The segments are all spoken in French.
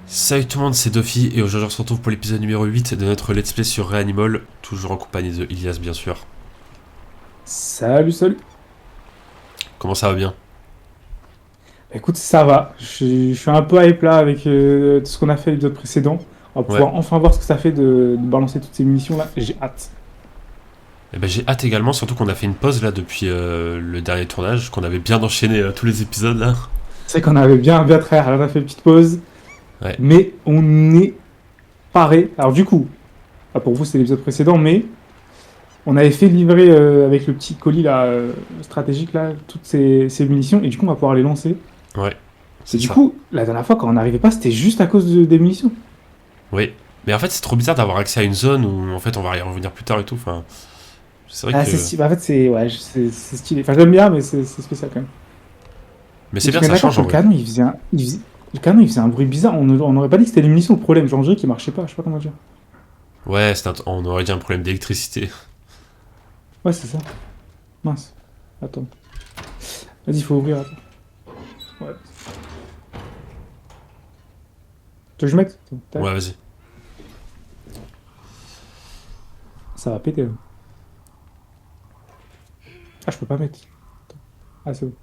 Salut tout le monde, c'est Dofi et aujourd'hui on se retrouve pour l'épisode numéro 8 de notre let's play sur Reanimal, toujours en compagnie de Ilias bien sûr. Salut, salut. Comment ça va bien? Écoute, ça va. Je suis un peu hype là avec tout ce qu'on a fait l'épisode précédent. On va Ouais. pouvoir enfin voir ce que ça fait de balancer toutes ces munitions là. J'ai hâte. Et ben j'ai hâte également, surtout qu'on a fait une pause là depuis le dernier tournage, qu'on avait bien enchaîné tous les épisodes là. C'est qu'on avait bien travaillé. Alors, on a fait une petite pause, Ouais, mais on est paré. Alors du coup, pour vous c'est l'épisode précédent, mais on avait fait livrer avec le petit colis là stratégique là toutes ces munitions et du coup on va pouvoir les lancer. ouais, Et c'est du ça. coup, la dernière fois quand on n'arrivait pas, c'était juste à cause des munitions. Oui. Mais en fait c'est trop bizarre d'avoir accès à une zone où en fait on va y revenir plus tard et tout, enfin... C'est vrai Ah, que... bah, en fait, c'est ouais, c'est stylé. Enfin, j'aime bien, mais c'est spécial quand même. Mais Mais c'est tu bien, es ça d'accord change que en le vrai. canon, le canon, il faisait un bruit bizarre. On n'aurait pas dit que c'était l'émission le problème. Genre, le jeu qui marchait pas. Je sais pas comment dire. Ouais, on aurait dit un problème d'électricité. Ouais, c'est ça. Mince. Attends. Vas-y, il faut ouvrir. Attends. Ouais. Tu veux que je mette? Attends, tac. Ouais, vas-y. Ça va péter là. Ah, je peux pas mettre. Attends. Ah, c'est bon.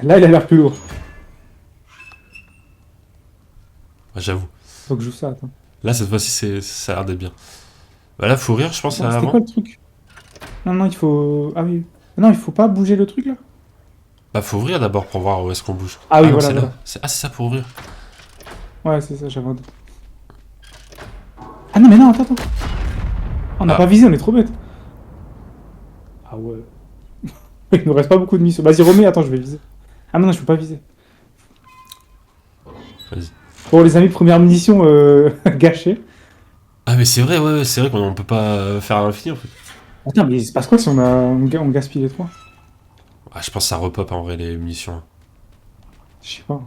Là, il a l'air plus lourd. Ouais, j'avoue. Faut que je joue ça. Attends. Là cette fois-ci ça a l'air d'être bien. Bah là faut rire je pense Attends, c'était quoi avant. le truc? Non, non, il faut. Ah oui. Non, il faut pas bouger le truc là? Bah faut ouvrir d'abord pour voir où est-ce qu'on bouge. Ah Ah oui, non voilà, c'est là. voilà. Ah c'est ça pour ouvrir. Ouais, c'est ça, j'avais un doute. Ah non, mais non, attends. On n'a Ah pas visé, on est trop bête. Ah ouais. Il nous reste pas beaucoup de missions. Vas-y, remets, attends, je vais viser. Ah mais non, je peux pas viser. vas-y. Bon, les amis, première munition gâchée. Ah mais c'est vrai ouais, c'est vrai qu'on peut pas faire à l'infini en fait. Attends, mais il se passe quoi si on gaspille les trois? Ah je pense que ça repop en vrai les munitions. Je sais pas.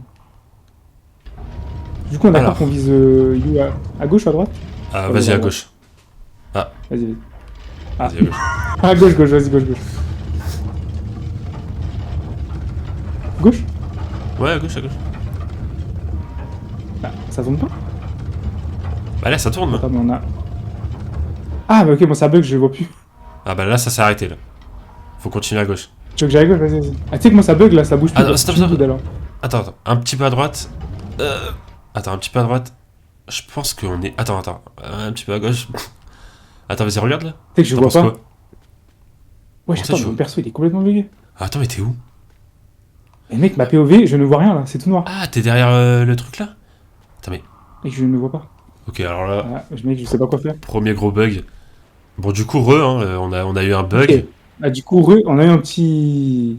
Du coup, on est d'accord qu'on Alors, vise You à gauche ou à droite? On vise vas-y à à droite. gauche. Ah, Vas-y, vas-y. Ah, vas-y à gauche. à gauche, gauche, vas-y, gauche, gauche. Gauche? Ouais à gauche à gauche. Ah, ça tombe pas? Bah là ça tourne là. Attends, mais on a. Ah, bah ok, bon, ça bug, je le vois plus. Ah bah là ça s'est arrêté là. Faut continuer à gauche. Tu veux que j'aille à gauche? Vas-y, vas-y. Ah, tu sais que moi, ça bug là, ça bouge Ah plus. non Là. stop Tu me stop. guides alors. Attends, un petit peu à droite. Attends un petit peu à droite. Je pense qu'on est... Attends. Un petit peu à gauche. Attends vas-y regarde là. Tu sais que je T'en vois penses quoi? pas. Ouais, je Comment sais ça pas, tu mon vois? perso, il est complètement bugué. Attends mais t'es où? Et mec, ma POV, je ne vois rien là, c'est tout noir. Ah t'es derrière le truc là? Attends mais... Et je ne vois pas. Ok alors là... Ah, mec, je sais pas quoi faire. Premier gros bug. Bon, du coup, on a eu un Ok. bug. Ah, du coup, on a eu un petit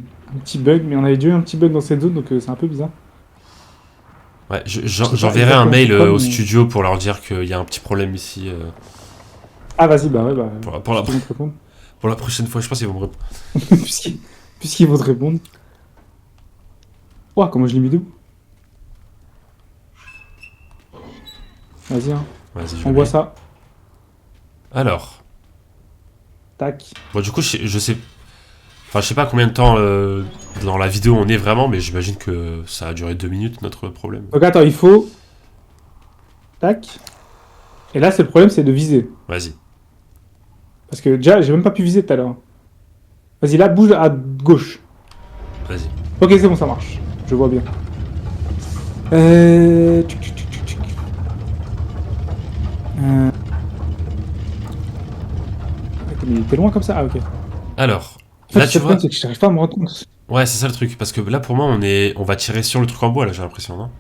bug, mais on avait déjà eu un petit bug dans cette zone, donc c'est un peu bizarre. Ouais, Je sais pas j'enverrai un exactement mail pourquoi, au mais... studio pour leur dire qu'il y a un petit problème ici. Ah, vas-y, bah ouais, bah... Pour Puisqu'ils vont te répondre. pour la prochaine fois, je pense qu'ils vont me répondre. Puisqu'ils puisqu'ils vont te répondre. Ouah, comment je l'ai mis debout. Vas-y, hein. Vas-y, je On le voit mets. ça. Alors, Tac. bon, du coup, je sais. Enfin, je sais pas combien de temps dans la vidéo on est vraiment, mais j'imagine que ça a duré 2 minutes notre problème. Donc attends, il faut... Tac. Et là, c'est le problème, c'est de viser. Vas-y. Parce que déjà, j'ai même pas pu viser tout à l'heure. Vas-y, là, bouge à gauche. Vas-y. Ok, c'est bon, ça marche. Je vois bien. Tuc. Ok, mais il était loin comme ça. Ah, ok. Alors, En fait, là, le tu seul problème, vois. c'est que j'arrive pas à me rendre compte. Ouais, c'est ça le truc. Parce que là, pour moi, on va tirer sur le truc en bois, là, j'ai l'impression, non?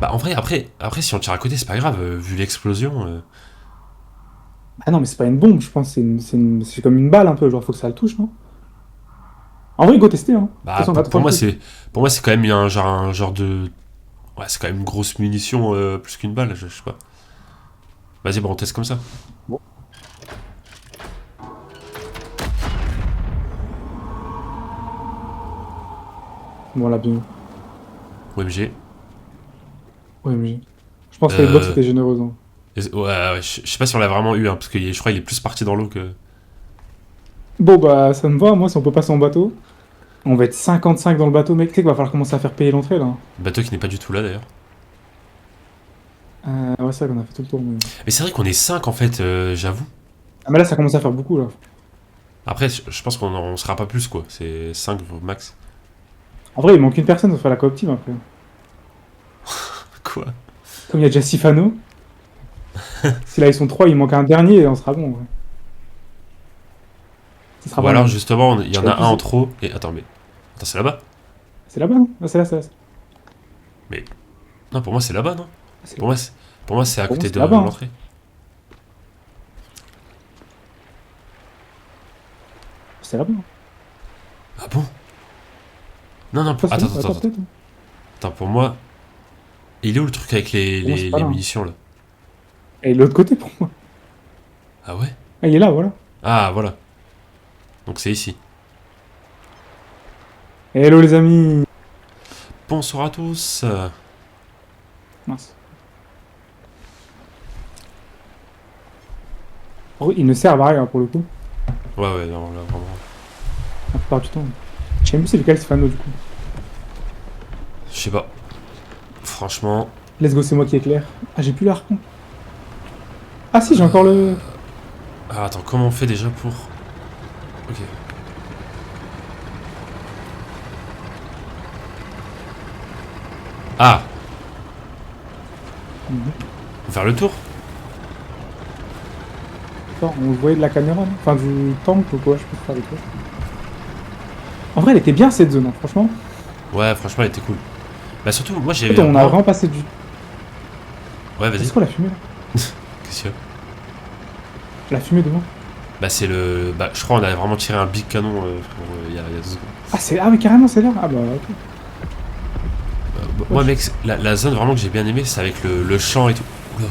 Bah, en vrai, après, si on tire à côté, c'est pas grave, vu l'explosion. Ah non, mais c'est pas une bombe, je pense. C'est comme une balle un peu. Genre, faut que ça le touche, non? En vrai, go tester, hein. De toute Bah, façon, on va te faire le truc. pour moi, c'est quand même un genre de. Ouais, c'est quand même une grosse munition plus qu'une balle, je sais pas. Vas-y, bon, on teste comme ça. Bon, bon, on l'a bien eu. OMG. Ouais, mais je pense que les blocs, Euh, c'était généreux. Hein. ouais, je sais pas si on l'a vraiment eu, hein, parce que je crois qu'il est plus parti dans l'eau que. Bon, bah, ça me va, moi, si on peut passer en bateau. On va être 55 dans le bateau, mec. Tu sais qu'il va falloir commencer à faire payer l'entrée, là. Bateau qui n'est pas du tout là d'ailleurs. Ouais, c'est vrai qu'on a fait tout le tour. Mais c'est vrai qu'on est 5 en fait, j'avoue. Ah, mais là, ça commence à faire beaucoup, là. Après, je pense qu'on en sera pas plus quoi. C'est 5 max. En vrai, il manque une personne, on fera la coop team après. Quoi? Comme il y a déjà Sifano. Si là, ils sont 3, il manque un dernier, et on sera bon, ouais. Ce sera Ou pas alors mal. justement, il y Je en vais a un en abuser. trop. Et attends, mais. Attends, c'est là-bas? C'est là-bas, non? Ah, c'est là, c'est là. Non, pour moi c'est là-bas, non? Ah, c'est Pour moi, pour moi c'est à pour moi, côté c'est de là-bas, hein. l'entrée. C'est là-bas, hein. Ah bon? Non, non, Ça, c'est attends, bon. attends, Attends, attends. peut-être, hein. Attends, pour moi. Il est où le truc avec Pour moi, c'est pas les là, hein. munitions là? Et l'autre côté, pour moi. Ah ouais? Ah, il est là, voilà. Ah voilà. Donc c'est ici. Hello, les amis. Bonsoir à tous. Mince. Oh, ils ne servent à rien, pour le coup. Ouais, ouais, non, là vraiment. La plupart du temps. Je sais même plus c'est lequel Sifano, du coup. Je sais pas. Franchement. Let's go, c'est moi qui éclaire. Ah, j'ai plus l'arc. Ah, si, j'ai encore le. Ah, attends, comment on fait déjà pour. Ok. Ah! Mhm. Vers le tour? Attends, on le voyait de la caméra, non? Enfin, du tank ou quoi, je peux faire des trucs. En vrai, elle était bien cette zone, hein, franchement. Ouais, franchement, elle était cool. Bah, surtout, moi j'ai. Attends, on a vraiment passé du. Ouais, vas-y. C'est quoi la fumée là? Qu'est-ce qu'il y a? La fumée devant. Bah, c'est le. Bah, je crois qu'on a vraiment tiré un big canon il y a 2 secondes. Ah, c'est. Ah, mais carrément, c'est là. Ah, bah, ok. Moi, mec, la zone vraiment que j'ai bien aimé, c'est avec le champ et tout. Oula.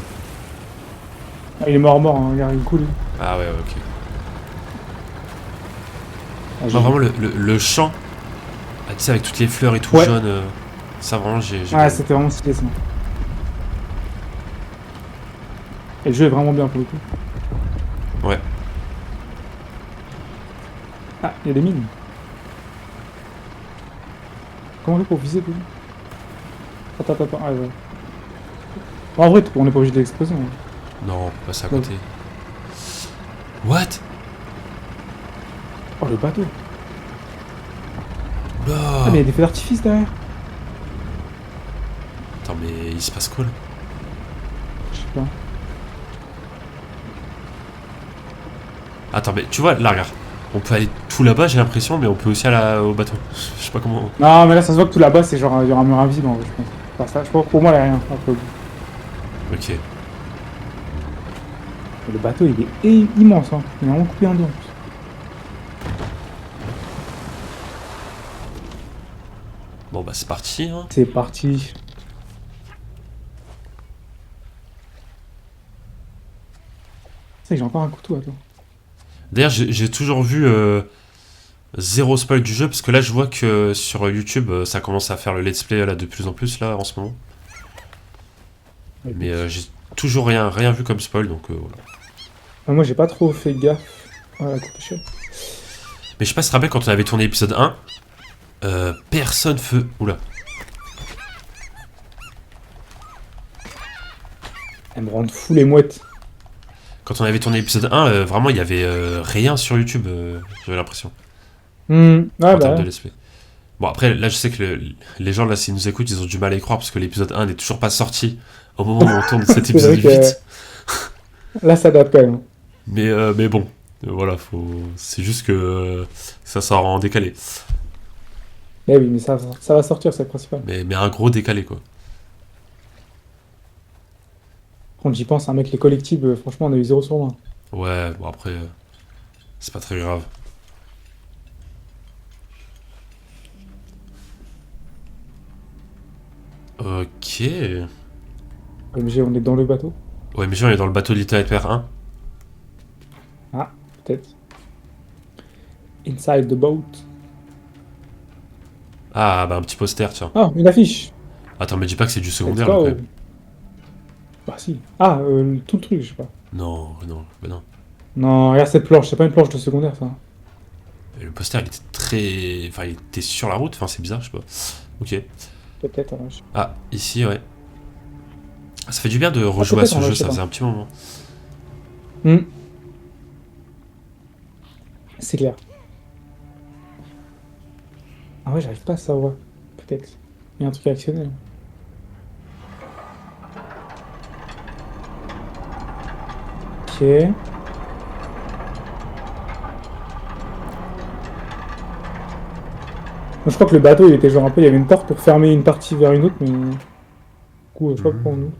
Ah, il est mort, hein, regarde, il coule. Ah, ouais, ouais, ok. Ah, Moi, vraiment, le champ, ah, tu sais, avec toutes les fleurs et tout Ouais. jaune, ça vraiment, j'ai bien Ouais, aimé. c'était vraiment stylé ça. Et le jeu est vraiment bien pour le coup. Ouais. Ah, il y a des mines. Comment on fait pour viser lui? Attends. Ah, ouais. En vrai, on n'est pas obligé de l'exploser, hein. Non, on peut passer à Ouais. côté. What? Oh, le bateau. Oula. Ah, mais il y a des feux d'artifice derrière. Attends, mais il se passe quoi là? Je sais pas. Attends, mais tu vois, là, regarde. On peut aller tout là-bas, j'ai l'impression, mais on peut aussi aller au bateau. Je sais pas comment. Non, mais là, ça se voit que tout là-bas, c'est genre, il y aura un mur invisible en vrai, je pense. Enfin, ça, je pense que pour moi, il n'y a rien. Après, Ok. le bateau, il est immense, hein. Il est vraiment coupé en deux. En plus. Bon, bah, c'est parti, hein. C'est parti. C'est que j'ai encore un couteau, attends. D'ailleurs, j'ai toujours vu zéro spoil du jeu, parce que là, je vois que sur YouTube, ça commence à faire le let's play là, de plus en plus, là, en ce moment. Mais j'ai toujours rien vu comme spoil, donc voilà. Moi, j'ai pas trop fait gaffe. Ouais, la coupe échelle. Mais je sais pas si tu te rappelles, quand on avait tourné épisode 1, personne feu. Oula. Elle me rend fou les mouettes. Quand on avait tourné épisode 1, vraiment, il y avait rien sur YouTube, j'avais l'impression, Ouais, en bah. termes de let's play. Bon, après, là, je sais que les gens, là, s'ils nous écoutent, ils ont du mal à y croire, parce que l'épisode 1 n'est toujours pas sorti au moment où on tourne cet C'est épisode vrai 8. Là, ça date quand même. Mais bon, voilà, c'est juste que ça sort en décalé. Eh oui, mais ça va sortir, c'est le principal. Mais un gros décalé, quoi. Quand j'y pense, un mec, les collectibles, franchement, on a eu 0 sur 20. Ouais, bon, après, c'est pas très grave. Ok. OMG, on est dans le bateau. Ouais, mais on est dans le bateau de Little Hyper 1. Ah, peut-être. Inside the boat. Ah, bah un petit poster, tiens. Ah, une affiche. Attends, mais dis pas que c'est du Let's secondaire, là, quand go. même. Bah si. Ah, tout le truc, je sais pas. Non, non, bah non. Non, regarde cette planche, c'est pas une planche de secondaire, ça. Et le poster, il était très... Enfin, il était sur la route, enfin, c'est bizarre, je sais pas. Ok. Peut-être, hein, Ah, ici, ouais. Ça fait du bien de Ah, rejouer à peut-être, ce en vrai, jeu, je sais ça pas. faisait un petit moment. Hmm, c'est clair. Ah ouais, j'arrive pas à savoir. Peut-être. Il y a un truc réactionnel. Ok. Moi, je crois que le bateau, il était genre un peu... Il y avait une porte pour fermer une partie vers une autre, mais... Du coup, je sais pas pourquoi on Hmm. ouvre.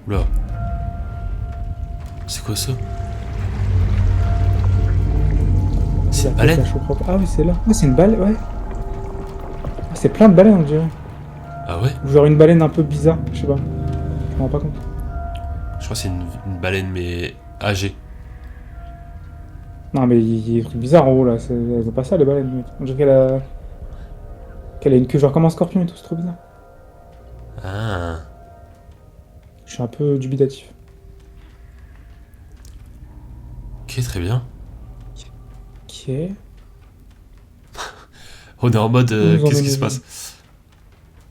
Oula. C'est quoi ça? Il C'est a une peut-être baleine? la chaux propre. Ah oui, c'est là. Ah, c'est une baleine, ouais. Ah, c'est plein de baleines, on dirait. Ah ouais? Ou genre une baleine un peu bizarre, je sais pas. Je me rends pas compte. Je crois que c'est une baleine, mais âgée. Non, mais il y a des trucs bizarres en haut là. Elles ont pas ça, les baleines, mec. On dirait qu'elle a une queue genre comme un scorpion et tout, c'est trop bizarre. Ah. Je suis un peu dubitatif. Ok, très bien. Ok. On est en mode, Où nous qu'est-ce qui emmène se le jeu? passe?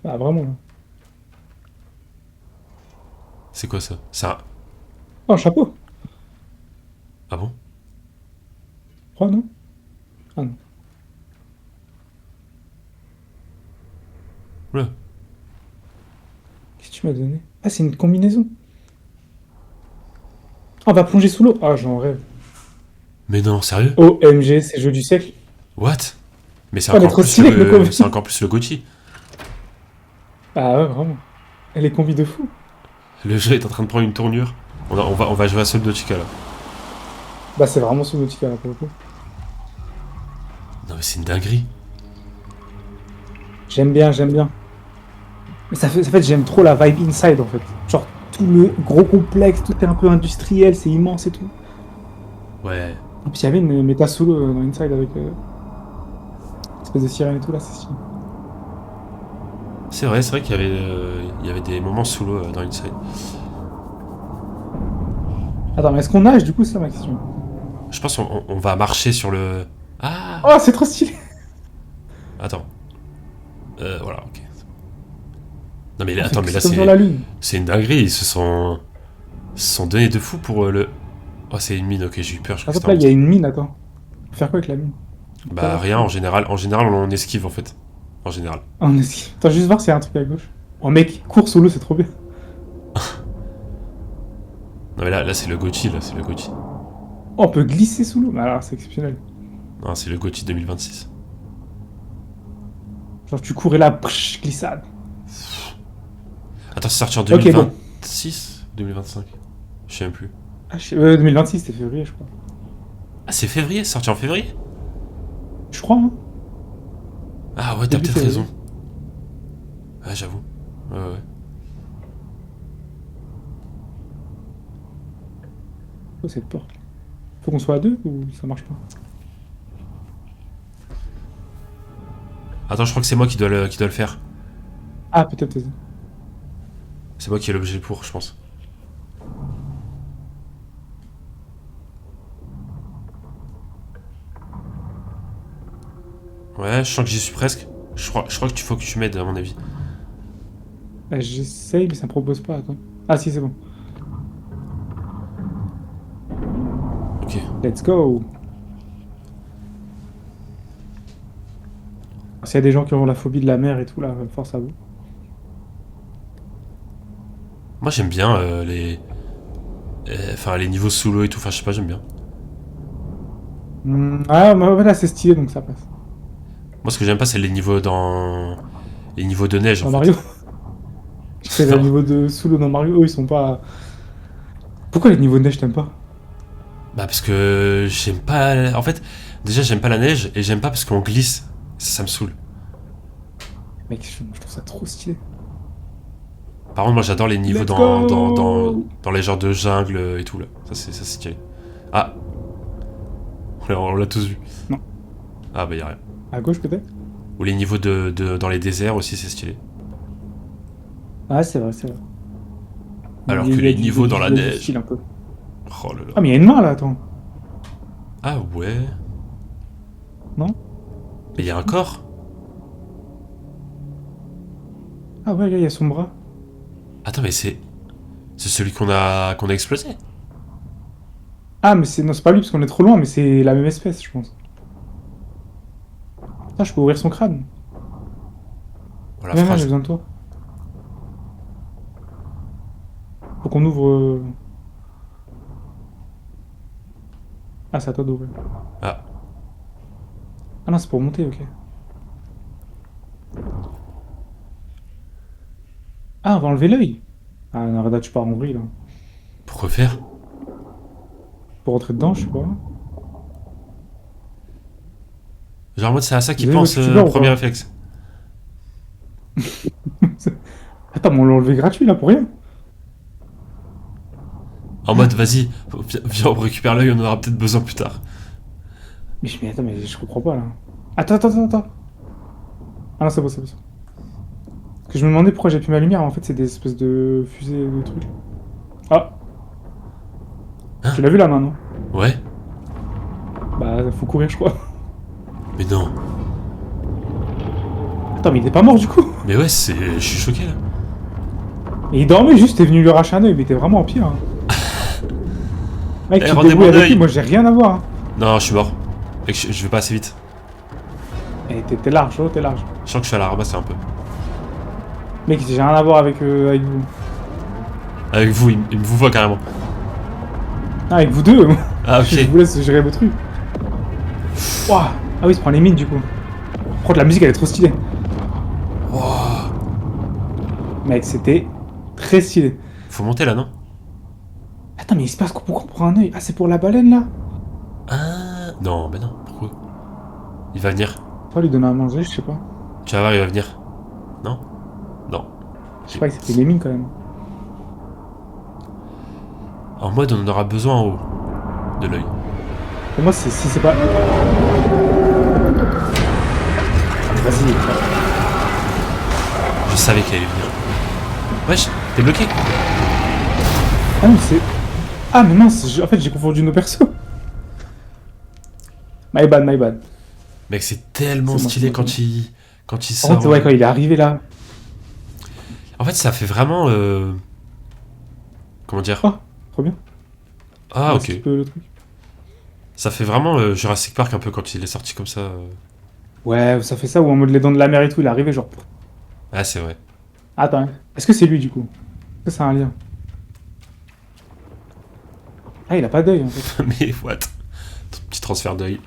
Ah, vraiment là. C'est quoi ça? Ça... Oh, un chapeau! Ah bon? Je crois, non? Ah non. Oula. Qu'est-ce que tu m'as donné? Ah, c'est une combinaison. Ah, on va plonger sous l'eau. Ah, j'en rêve. Mais non, sérieux? OMG, c'est jeu du siècle. What? Mais c'est Oh, elle est encore trop plus stylée avec le le... combi. C'est encore plus le Gotti. Ah ouais, vraiment. Elle est combi de fou. Le jeu est en train de prendre une tournure. On va jouer à Subnautica là. Bah, c'est vraiment Subnautica là pour le coup. Non mais c'est une dinguerie. J'aime bien, j'aime bien. Mais ça fait, en fait, j'aime trop la vibe inside en fait. Genre, tout le gros complexe, tout est un peu industriel, c'est immense et tout. Ouais. Et puis il y avait une méta solo dans Inside avec espèce de sirène et tout là, c'est stylé. C'est vrai il y avait des moments sous l'eau dans Inside. Attends, mais est-ce qu'on nage du coup, c'est ça ma question. Je pense on va marcher sur le... Ah. Oh, c'est trop stylé! Attends. Voilà, ok. Non mais On fait attends, que mais là c'est comme sur la Lune. c'est une dinguerie. Ils se sont donnés de fou pour le... Oh c'est une mine, ok j'ai eu peur, je crois Par que c'était exemple, un là, il y a monstre. une mine, attends. Faut faire quoi avec la mine? Pas Bah l'air rien fou. en général on esquive en fait. En général. Ah, on esquive. Attends, juste voir s'il y a un truc à gauche. Oh, mec, cours sous l'eau, c'est trop bien. Non mais là c'est le Gotti, là c'est le Gotti. Oh, on peut glisser sous l'eau. Mais alors, c'est exceptionnel. Non c'est le Gotti 2026. Genre, tu cours et là, psh, glissade. Attends c'est sorti en Ok, bon. 2026 2025? Je sais même plus. Ah, 2026, c'était février, je crois. Ah c'est février, c'est sorti en février? Je crois, hein. Ah ouais t'as Début peut-être février. raison. Ah j'avoue. Ouais ouais. Oh, cette porte. Faut qu'on soit à deux ou ça marche pas? Attends je crois que c'est moi qui dois le faire. Ah, peut-être, vas-y. C'est moi qui ai l'objet pour je pense. Ouais je sens que j'y suis presque. Je crois que tu faut que tu m'aides à mon avis. Ah, j'essaye, mais ça me propose pas, attends. Ah, si, c'est bon. Ok. Let's go! S'il y a des gens qui ont la phobie de la mer et tout, là, force à vous. Moi j'aime bien les... Enfin les niveaux sous l'eau et tout, enfin je sais pas j'aime bien. Ah, bah, voilà, c'est stylé, donc ça passe. Moi ce que j'aime pas c'est les niveaux dans... Les niveaux de neige en Dans fait. Mario, je fais le Non. niveau de sous l'eau dans Mario, eux, ils sont pas... Pourquoi les niveaux de neige, t'aimes pas? Bah parce que j'aime pas... En fait déjà j'aime pas la neige et j'aime pas parce qu'on glisse. Ça me saoule. Mec, je trouve ça trop stylé. Par contre moi j'adore les niveaux Let's go! dans les genres de jungle et tout là. Ça c'est stylé. Ah. On l'a tous vu. Non. Ah bah y'a rien. À gauche, peut-être? Ou les niveaux dans les déserts aussi c'est stylé. Ah, c'est vrai, c'est vrai. Alors que Il y a les du- niveaux du dans la visuel, du neige. style un peu. Oh là là. Ah, mais il y a une main là, attends. Ah ouais. Non? Mais il y a un corps. Ah ouais, là, il y a son bras. Attends, mais c'est. C'est celui qu'on a explosé. Ah, mais c'est non, c'est pas lui parce qu'on est trop loin, mais c'est la même espèce, je pense. Ah, je peux ouvrir son crâne. Oh la Viens, viens, j'ai phrase. besoin de toi. Faut qu'on ouvre. Ah, c'est à toi d'ouvrir. Ah. Ah non, c'est pour monter, ok. Ah, on va enlever l'œil. Ah, non, Reda, tu pars en vrille là. Pourquoi faire? Pour rentrer dedans, je sais pas. Genre en mode c'est à ça Vous qu'il avez pense votre youtubeur ou premier pas? réflexe. Attends, mais on l'a enlevé gratuit là pour rien. En mode vas-y, viens on récupère l'œil, on en aura peut-être besoin plus tard. Mais attends, mais je comprends pas là. Attends. Ah non, c'est bon, c'est bon. Parce que je me demandais pourquoi j'ai plus ma lumière, en fait, c'est des espèces de fusées de trucs. Ah, Hein? tu l'as vu là maintenant? Ouais. Bah, faut courir, je crois. Mais non. Attends, mais il était pas mort du coup. Mais ouais, c'est. Je suis choqué là. Et il dormait juste, t'es venu lui arracher un œil, mais t'es vraiment en pire. Hein. Mec, Eh, tu te rendez débrouilles mon avec œil. lui, moi j'ai rien à voir. Hein. Non, je suis mort. Mec, je vais pas assez vite. Et t'es large, oh, t'es large. Je sens que je suis à la ramasse un peu. Mec, j'ai rien à voir avec vous. Avec vous, il me vous voit carrément. Ah, avec vous deux, moi. Ah ok. Je vous laisse gérer vos trucs. Ouah. Ah oui, il se prend les mines du coup. Par contre, la musique elle est trop stylée. Wow. Mec, c'était très stylé. Faut monter là, non? Attends, mais il se passe quoi? Pourquoi on prend un œil? Ah, c'est pour la baleine là? Ah. Non, mais non, pourquoi? Il va venir. Faut lui donner à manger, je sais pas. Tu vas voir, il va venir. Non? Non. Je sais pas, il s'est fait les mines quand même. En mode, on en aura besoin en haut de l'œil. Pour moi, si c'est pas. Vas-y. Je savais qu'il allait venir. Wesh, t'es bloqué? Ah non, c'est. Ah, mais mince, en fait, j'ai confondu nos persos. My bad, my bad. Mec, c'est tellement C'est moi, stylé c'est moi, quand c'est quand il En sort. fait, ouais, quand il est arrivé là. En fait, ça fait vraiment. Comment dire? Oh, trop bien. Ah, On ok. skip, le truc. Ça fait vraiment Jurassic Park un peu quand il est sorti comme ça. Ouais, ça fait ça, ou en mode les dents de la mer et tout, il est arrivé genre. Ah, c'est vrai. Attends, hein. Est-ce que c'est lui du coup? Est-ce que c'est un lien? Ah, il a pas d'œil en fait. Mais what? Petit transfert d'œil.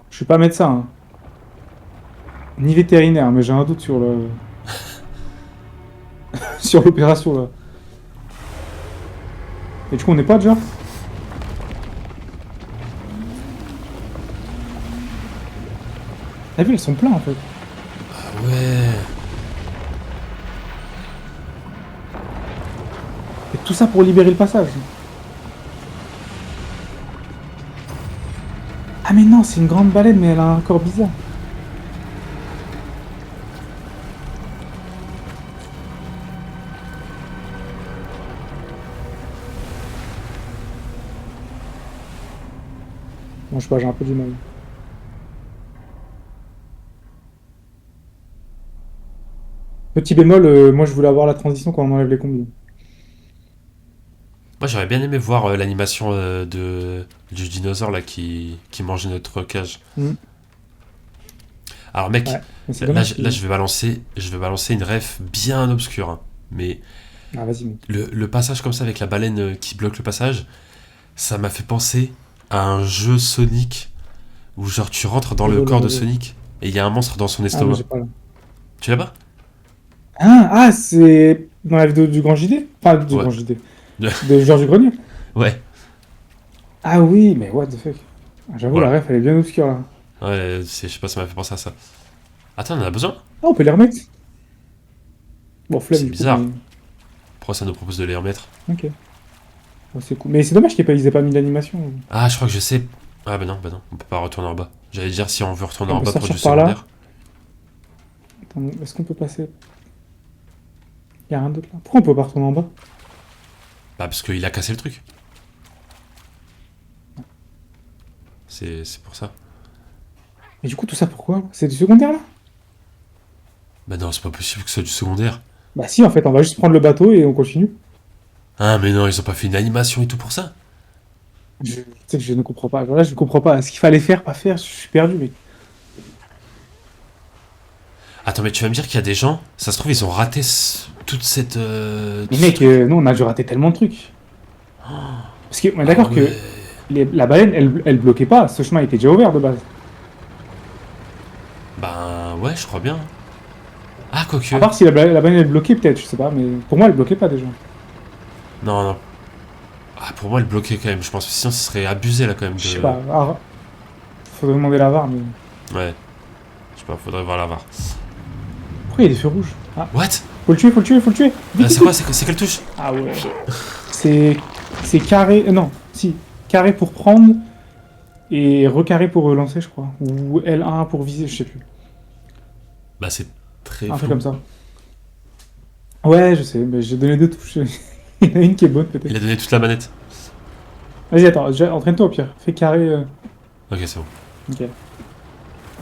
Je suis pas médecin, hein. Ni vétérinaire, mais j'ai un doute sur le. sur l'opération là. Et du coup, on n'est pas déjà? T'as vu, ils sont pleins en fait. Ah ouais. Et tout ça pour libérer le passage. Ah, mais non, c'est une grande baleine, mais elle a un corps bizarre. Bon, je sais pas, j'ai un peu du mal. Petit bémol, moi je voulais avoir la transition quand on enlève les combis. Moi, j'aurais bien aimé voir l'animation du dinosaure là qui mangeait notre cage. Hmm. Alors, mec, Ouais, mais c'est là, dommage. là, je vais balancer une ref bien obscure. Hein. Mais Ah, vas-y, mec. le passage comme ça avec la baleine qui bloque le passage, ça m'a fait penser à un jeu Sonic où genre tu rentres dans le Rigolo, corps de rigolo. Sonic et il y a un monstre dans son Ah, mais estomac. j'ai pas là. Tu l'as pas? C'est dans la vidéo du Grand JD? Enfin, du Ouais. Grand JD. De Georges du Grenier. Ouais. Ah oui, mais what the fuck. Ah, j'avoue, Voilà. la ref, elle est bien obscure là. Ouais, je sais pas, ça m'a fait penser à ça. Attends, on en a besoin? Ah, on peut les remettre? Bon, flemme C'est du coup, bizarre. mais- Pourquoi ça nous propose de les remettre? Ok. Bon, c'est cool. Mais c'est dommage qu'ils aient pas mis d'animation. Ah, je crois que je sais. Ah, bah non, on peut pas retourner en bas. J'allais dire si on veut retourner On en peut bas pour sortir du par là. secondaire. Attends, est-ce qu'on peut passer? Y a rien d'autre là? Pourquoi on peut pas retourner en bas? Bah, parce qu'il a cassé le truc. C'est pour ça. Mais du coup, tout ça pourquoi? C'est du secondaire là? Bah non, c'est pas possible que ce soit du secondaire. Bah si, en fait, on va juste prendre le bateau et on continue. Ah, mais non, ils ont pas fait une animation et tout pour ça. Tu sais que je ne comprends pas. Genre là, je ne comprends pas. Ce qu'il fallait faire, pas faire, je suis perdu, mec. Attends, mais tu vas me dire qu'il y a des gens, ça se trouve, ils ont raté toute cette. Mais Tout ce mec, truc. nous, on a dû rater tellement de trucs. Parce qu'on est Ah d'accord que ouais. la baleine, elle bloquait pas. Ce chemin était déjà ouvert de base. Ben ouais, je crois bien. Ah, quoique. À part si la baleine, elle bloquait, peut-être, je sais pas. Mais pour moi, elle bloquait pas déjà. Non, non. Ah, pour moi, elle bloquait quand même, je pense. Sinon, ce serait abusé là quand même Je sais de. pas. Ah, faudrait demander la VAR, mais. Ouais. Je sais pas, faudrait voir la VAR. Pourquoi il y a des feux rouges? Ah, What? faut le tuer, faut le tuer, faut le tuer. Vite, C'est vite, quoi? vite. C'est quelle touche? Ah ouais. C'est. C'est carré. Non, si. Carré pour prendre et recarré pour relancer, je crois. Ou L1 pour viser, je sais plus. Bah, c'est très Un truc flou. comme ça. Ouais, je sais, mais j'ai donné deux touches. Il y en a une qui est bonne, Il peut-être. a donné toute la manette. Vas-y, attends, entraîne-toi au pire. Fais carré. Ok, c'est bon. Ok. Mais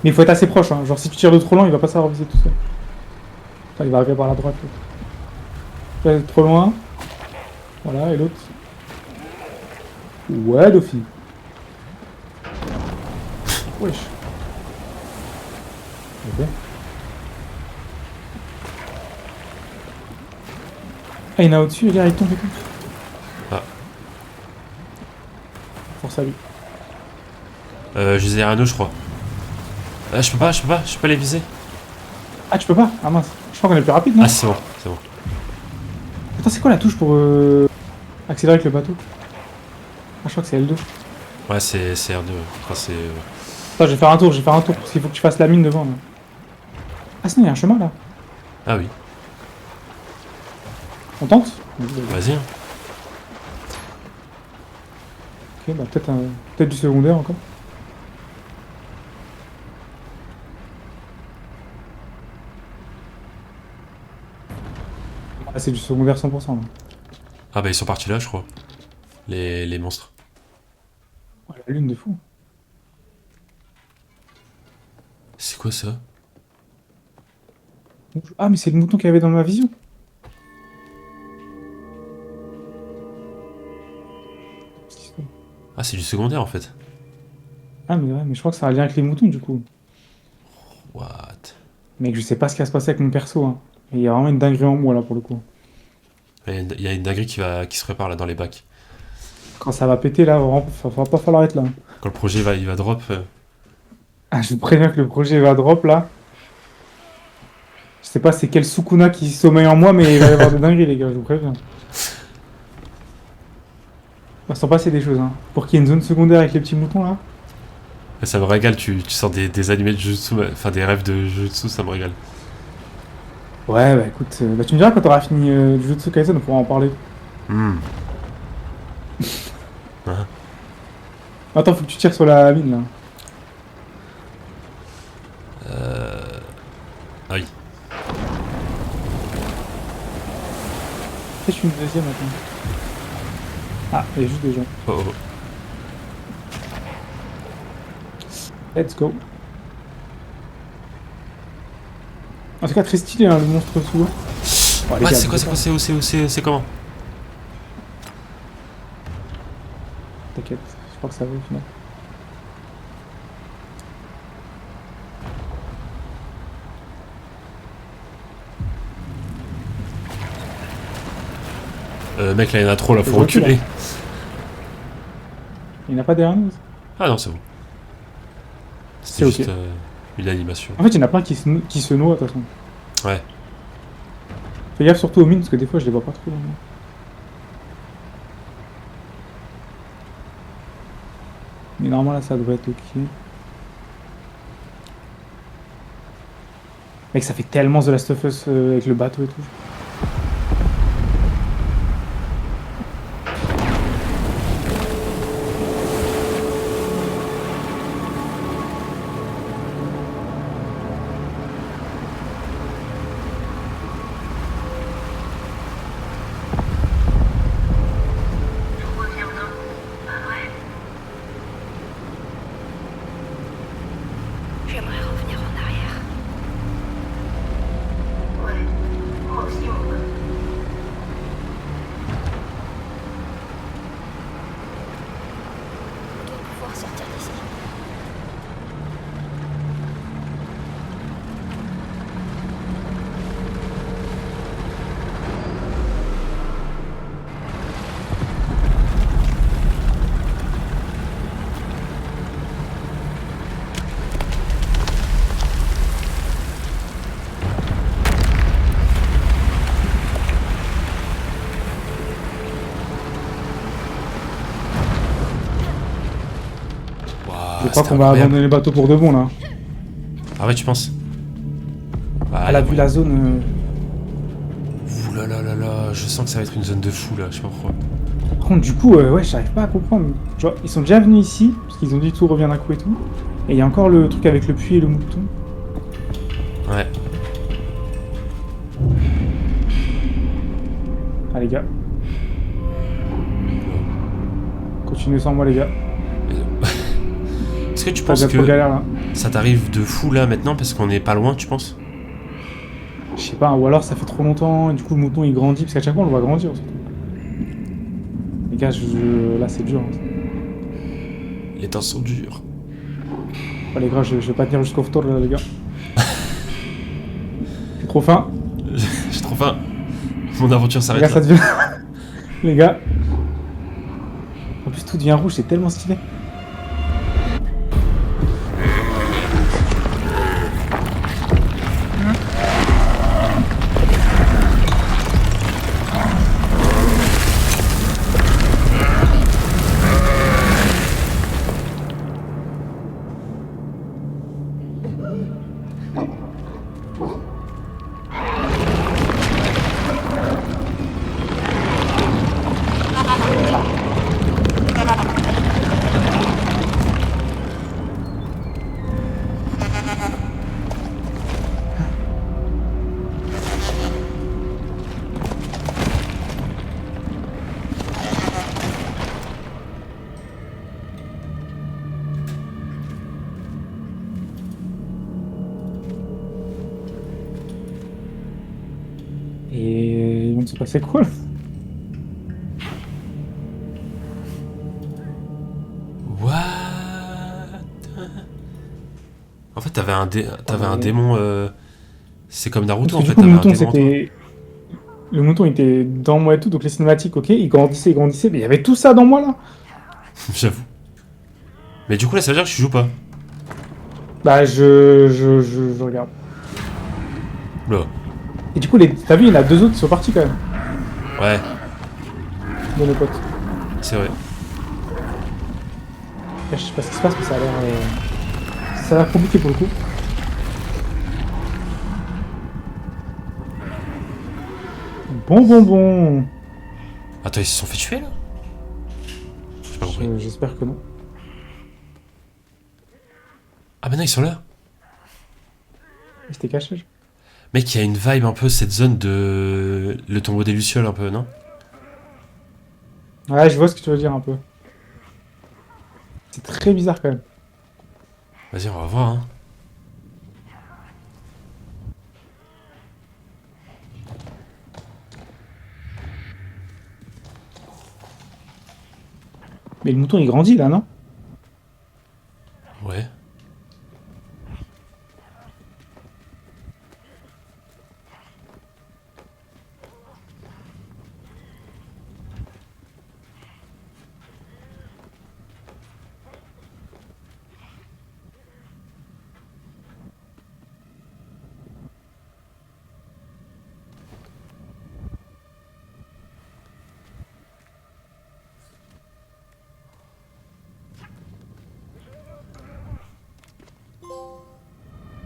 il faut être assez proche, hein. Genre, si tu tires de trop loin, il va pas savoir viser tout seul. Enfin, il va arriver par la droite. Là, trop loin. Voilà, et l'autre. Ouais, Dofi. Wesh. Ok. Ah, il y en a au-dessus, regarde, il tombe et tout. Ah. Force à lui. Je les ai à nous, je crois. Je peux pas, je peux pas les viser. Ah, tu peux pas? Ah mince. Je crois qu'on est plus rapide, non? Ah, c'est bon, c'est bon. Attends, c'est quoi la touche pour accélérer avec le bateau? Ah, je crois que c'est L2. Ouais, c'est R2. Enfin, c'est. Attends, je vais faire un tour, parce qu'il faut que tu fasses la mine devant, là. Ah, sinon, il y a un chemin, là. Ah oui, On tente? vas-y. Hein. Ok, bah peut-être du secondaire encore. Ah, c'est du secondaire 100% là. Ah, bah, ils sont partis là, je crois. Les monstres. Oh, la lune de fou. C'est quoi ça? Ah, mais c'est le mouton qu'il y avait dans ma vision. Ah, c'est du secondaire en fait. Ah, mais ouais, mais je crois que ça a un lien avec les moutons du coup. What? Mec, je sais pas ce qui va se passer avec mon perso, hein. Mais il y a vraiment une dinguerie en moi là pour le coup. Il y a une dinguerie qui se prépare là dans les bacs. Quand ça va péter là, vraiment, va pas falloir être là. Quand le projet il va drop. Ah, je vous préviens que le projet va drop là. Je sais pas c'est quel Sukuna qui sommeille en moi, mais il va y avoir des dingueries les gars, je vous préviens. On va s'en passer des choses, hein. Pour qu'il y ait une zone secondaire avec les petits moutons là. Ça me régale, tu sors des animés de Jujutsu, enfin des rêves de Jujutsu, ça me régale. Ouais, bah écoute, bah, tu me diras quand t'auras fini Jujutsu Kaisen, on pourra en parler. Hmm. Hein. Attends, faut que tu tires sur la mine là. Ah oui. Fais une deuxième attends. Ah, il y a juste des gens. Oh oh. Let's go. En tout cas, très stylé hein, le monstre sous l'eau. Oh, les Ouais, gars, c'est quoi, vous c'est où, c'est comment? T'inquiète, je crois que ça va au final. Mec, là, il y en a trop, là, Je faut vois plus, reculer. Il n'y en a pas derrière nous. Ah non, c'est bon. C'est C'était juste ok. une animation. En fait, il y en a plein qui se noient de toute façon. Ouais. Fais gaffe surtout aux mines parce que des fois je les vois pas trop. Dans le- Mais normalement là ça devrait être ok. Mec, ça fait tellement The Last of Us avec le bateau et tout. Je crois c'était qu'on va incroyable. abandonner le bateau pour de bon là. Ah ouais, tu penses? Ah, Elle a vu la zone. Ouh là là là là, je sens que ça va être une zone de fou là, je sais pas pourquoi. Par contre, du coup, ouais, j'arrive pas à comprendre. Genre, ils sont déjà venus ici, parce qu'ils ont dit tout revient d'un coup et tout. Et il y a encore le truc avec le puits et le mouton. Ouais. Ah, les gars. Continuez sans moi, les gars. Est-ce que tu Pas penses déjà trop que galère là. ça t'arrive de fou là maintenant parce qu'on est pas loin, tu penses? Je sais pas, ou alors ça fait trop longtemps, et du coup le mouton il grandit, parce qu'à chaque fois on le voit grandir surtout. Les gars, là c'est dur. Hein. Les temps sont durs. Oh, les gars, je vais pas tenir jusqu'au tour là, les gars. J'ai trop faim. J'ai trop faim. Mon aventure Les s'arrête gars, ça là. devient. Les gars. En plus, tout devient rouge, c'est tellement stylé. Et il vient de se passer quoi là? What? En fait, t'avais un démon. C'est comme Parce Naruto que en du fait, coup, le t'avais un mouton, démon en toi. c'était. Le mouton il était dans moi et tout, donc les cinématiques, ok, il grandissait, mais il y avait tout ça dans moi là. J'avoue. Mais du coup, là, ça veut dire que je joue pas. Bah, je regarde. Là. Et du coup, t'as vu, il y en a deux autres qui sont partis quand même, Ouais, de nos potes. c'est vrai. Je sais pas ce qui se passe, mais ça a l'air. Ça a l'air compliqué pour le coup. Bon. Attends, ils se sont fait tuer là? J'ai pas compris. J'espère que non. Ah, bah non, ils sont là. Il s'était caché. Mec, il y a une vibe un peu, cette zone de. Le tombeau des Lucioles, un peu, non? Ouais, je vois ce que tu veux dire un peu. C'est très bizarre quand même. Vas-y, on va voir, hein. Mais le mouton il grandit là, non? Ouais.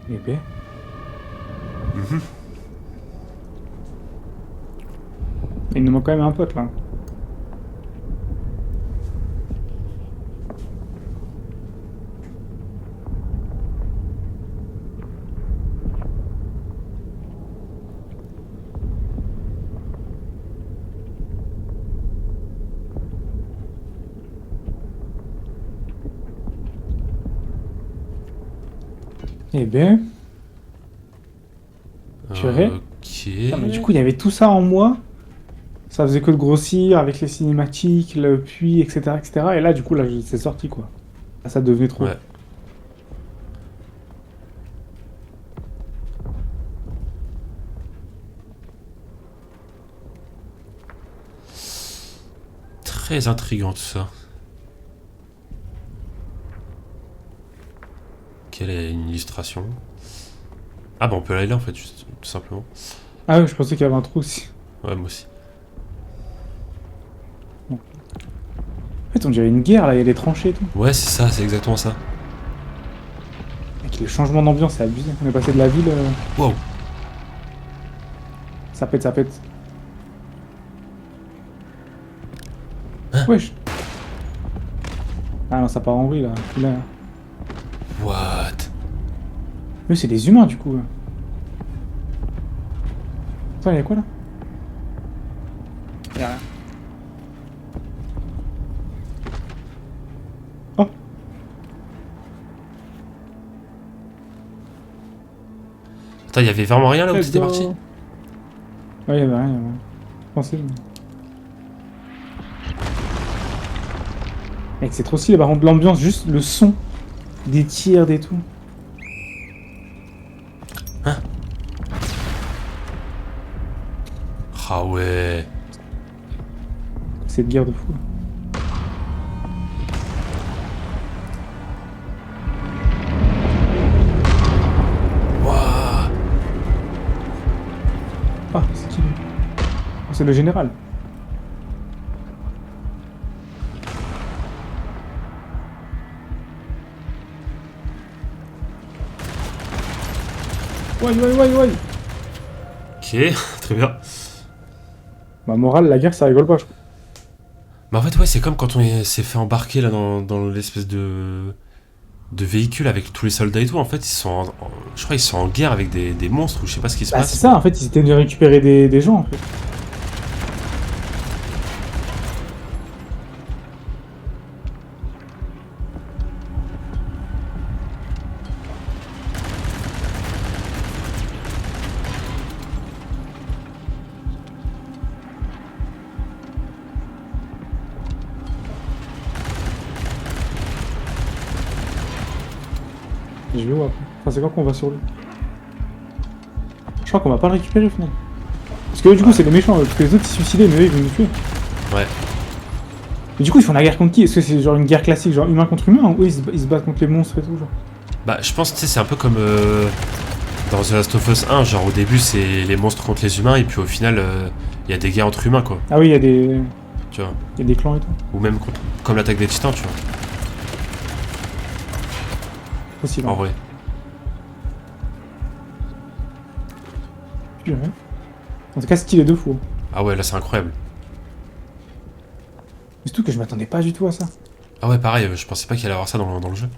Eh ben. Il nous manque quand même un pote là. Eh ben. Purée. Ok. Putain, mais du coup, il y avait tout ça en moi. Ça faisait que de grossir avec les cinématiques, le puits, etc., etc. Et là, du coup, là, c'est sorti quoi. Là, ça devenait trop. Ouais. Très intriguant tout ça. Quelle est une illustration? Ah bah on peut aller là en fait, juste, tout simplement. Ah ouais, je pensais qu'il y avait un trou aussi. Ouais, moi aussi. En fait, on dirait une guerre là, il y a des tranchées et tout. Ouais, c'est ça, c'est exactement ça. Le changement d'ambiance, c'est abusé. On est passé de la ville. Wow. Ça pète, ça pète. Hein? Wesh. Ah non, ça part en vrille là. Là. What? Mais c'est des humains du coup. Attends, y'a quoi là? Y'a rien. Oh! Attends, y'avait vraiment rien là où Let's t'étais go. parti? Ouais, y'avait rien, y'avait rien. Pensez. Mec, c'est trop stylé par contre, l'ambiance, juste le son des tirs, des tout. Ah ouais. C'est de guerre de fou. Waouh. Ah, c'est qui lui? Oh, c'est le général. Ouais. Ok, très bien. Ma morale, la guerre, ça rigole pas, je crois. Mais en fait, ouais, c'est comme quand on s'est fait embarquer là dans l'espèce de véhicule avec tous les soldats et tout. En fait, je crois qu'ils sont en guerre avec des monstres ou je sais pas ce qui se Bah, passe. c'est ça, en fait, ils étaient venus récupérer des gens, en fait. Je vais où après? Enfin, c'est quand qu'on va sur lui? Je crois qu'on va pas le récupérer au final. Parce que eux, du coup, c'est les méchants, parce que les autres ils se suicidaient, mais eux ils vont nous tuer. Ouais. Mais du coup, ils font la guerre contre qui? Est-ce que c'est genre une guerre classique, genre humain contre humain, ou eux ils se battent contre les monstres et tout, genre? Bah, je pense, tu sais, c'est un peu comme dans The Last of Us 1. Genre, au début, c'est les monstres contre les humains, et puis au final, il y a des guerres entre humains, quoi. Ah oui, il Tu vois. y a des clans et tout. Ou même comme l'attaque des titans, tu vois. Possible. En Hein. vrai. Ouais. En tout cas, stylé de fou. Ah ouais, là, c'est incroyable. Mais surtout que je m'attendais pas du tout à ça. Ah ouais, pareil, je pensais pas qu'il allait avoir ça dans le jeu.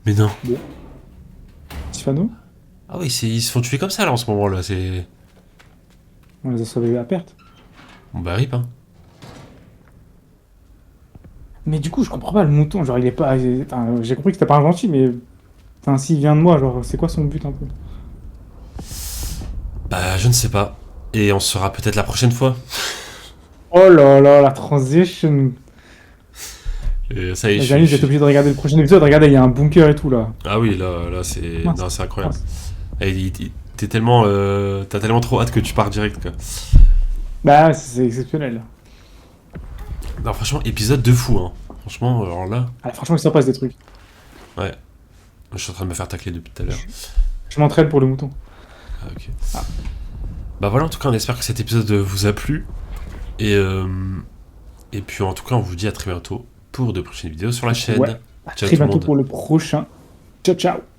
Mais non. Bon. Tifano, Ah oui, ils se font tuer comme ça, là, en ce moment, là. C'est... on les a sauvés à perte. Bon, bah, rip, hein. Mais du coup, je comprends pas le mouton. Genre, il est pas. Enfin, j'ai compris que c'était pas un gentil, mais. Enfin, s'il vient de moi, genre, c'est quoi son but un peu? Bah, je ne sais pas. Et on saura peut-être la prochaine fois. Oh là là, la transition. Et ça y est, Les amis, vous êtes obligés de regarder le prochain épisode. Regardez, il y a un bunker et tout là. Ah oui, là, c'est... Mince. Non, c'est incroyable. Et t'es tellement... T'as tellement trop hâte que tu pars direct, quoi. Bah, c'est exceptionnel. Non, franchement, épisode de fou, hein. Franchement, alors là... Ah, franchement, il s'en passe des trucs. Ouais. Je suis en train de me faire tacler depuis tout à l'heure. Je m'entraîne pour le mouton. Ah, ok. Ah. Bah voilà, en tout cas, on espère que cet épisode vous a plu. Et puis, en tout cas, on vous dit à très bientôt pour de prochaines vidéos sur la chaîne. Ouais. Ciao Très tout le bientôt monde. pour le prochain. Ciao, ciao.